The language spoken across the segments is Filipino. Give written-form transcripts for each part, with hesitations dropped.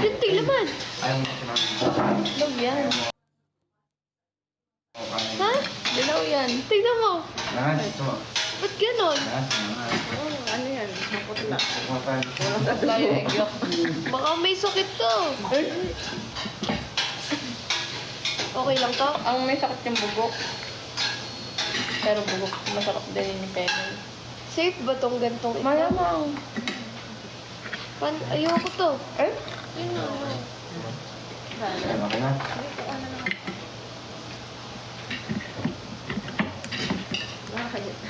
Linting laman. Ayaw mo sinabi. Log yan. Ha? Dilaw yan. Tingnan mo. Lahat, ito. Ba't ganon? Lahat, lahat. Ano yan? Maputla. Kumakain. Walang tatlayo egyok. Baka may sakit to. Okay lang to? Ang may sakit yung bubok. Pero bubok, masarap din ni Penny. Safe ba tong gantong ito? Malamang. Ayoko to. Eh? Yun na. Okay na.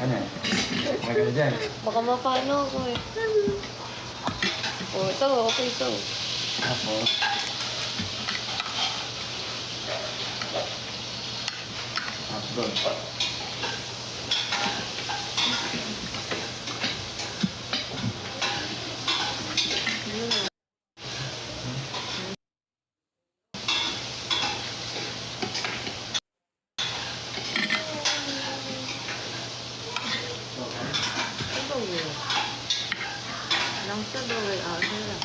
Ano yan? Maganda dyan. Baka mapano ako eh. Oh, ito. Okay to. Tapos. Doon. Lang siya daw ay ano lang.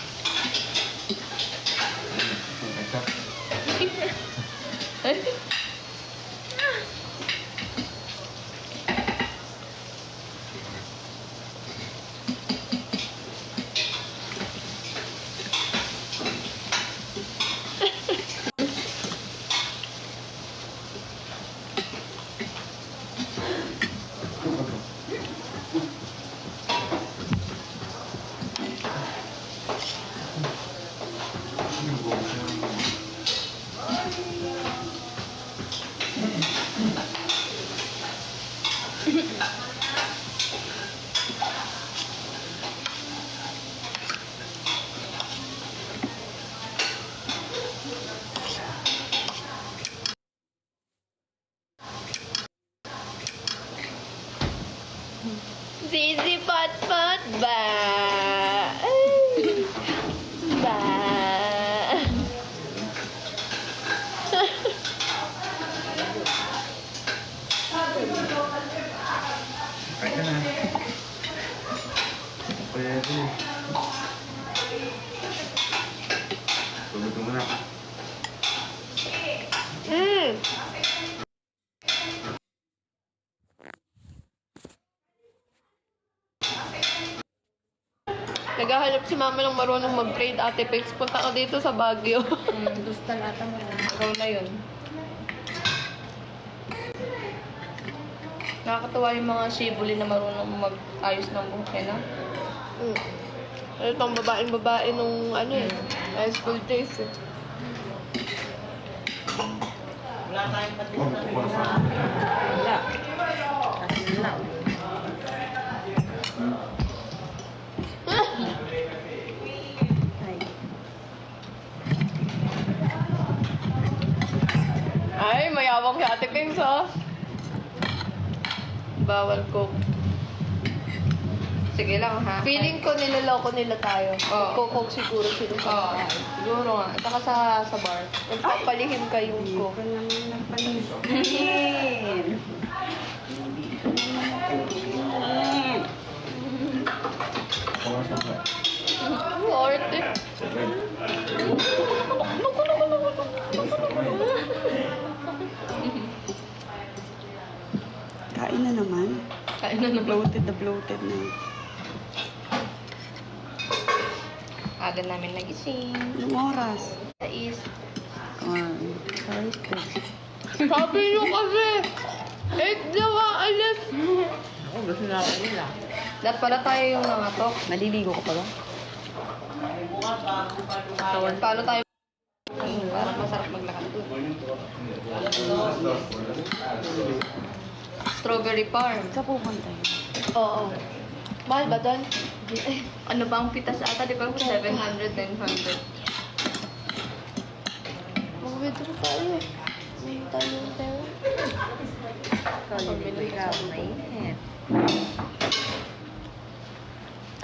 Zizi pot pot ba? Ay. Ba? Kain ka na. Pwede. Tulog mo na. Naghahanap si mama ng marunong mag-trade ate Pex. Punta ka dito sa Baguio. Gusto lata mo. Ikaw na yun. Nakakatawa yung mga shibuli na marunong mag-ayos ng buhok eh, no? Ano itong babae nung ano eh. High school days eh. Wala tayong pati Oh, bukas na. Wala. Kasi lang. Ay, mayawang si ate Pex oh. Bawal cook. Sige lang, ha? Feeling ko nilaloko nila tayo. Oo. Cook siguro sila sa Oo. bahay. Siguro nga. Saka sa bar. Nagpapalihim kayong cook. Bukas na ba? Arte. Kain na naman. Kain na naman. Bloated na. Aga namin nagising. Anong oras? Sais. Perfect. Sabi nyo kasi, 8 na nga, alas. Ako, gusto na ako nila. Dapat pala tayo yung nangatok. Maliligo ka pa ba? Paano tayo? Para masarap maglakad doon. Strawberry Farm. Sa pupunta yun. Oo. Mahal ba doon? Ano ba ang pitas ata? Di ba 700, 900? Mag-withdraw tayo. May tayo ng pera. Pamili ka. Mainit.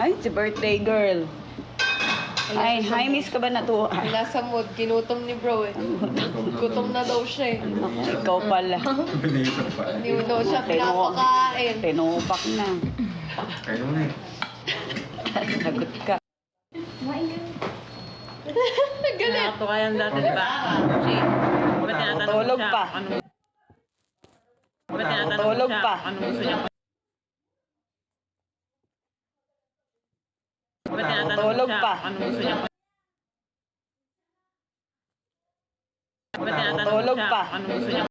Ay, si birthday girl. Ay, hi, miss ka ba na to? Nasa mood, ginutom ni bro eh. Gutom na daw siya eh. Ikaw pala. Pinaisip pa. Hindi mo daw siya pinapakain. Tinupak na. Kain mo na eh. Sagot ka. Galit. Nakatuka yan dati, di ba? Si, ba't tinatanong Tulog siya? pa. Ano, ba't tinatanong Tulog siya? pa. Ano gusto niya? Ba't tinatanong Tulog siya? pa. Ano gusto niya? Ba't tinatanong Tulog siya? pa. Ano gusto niya?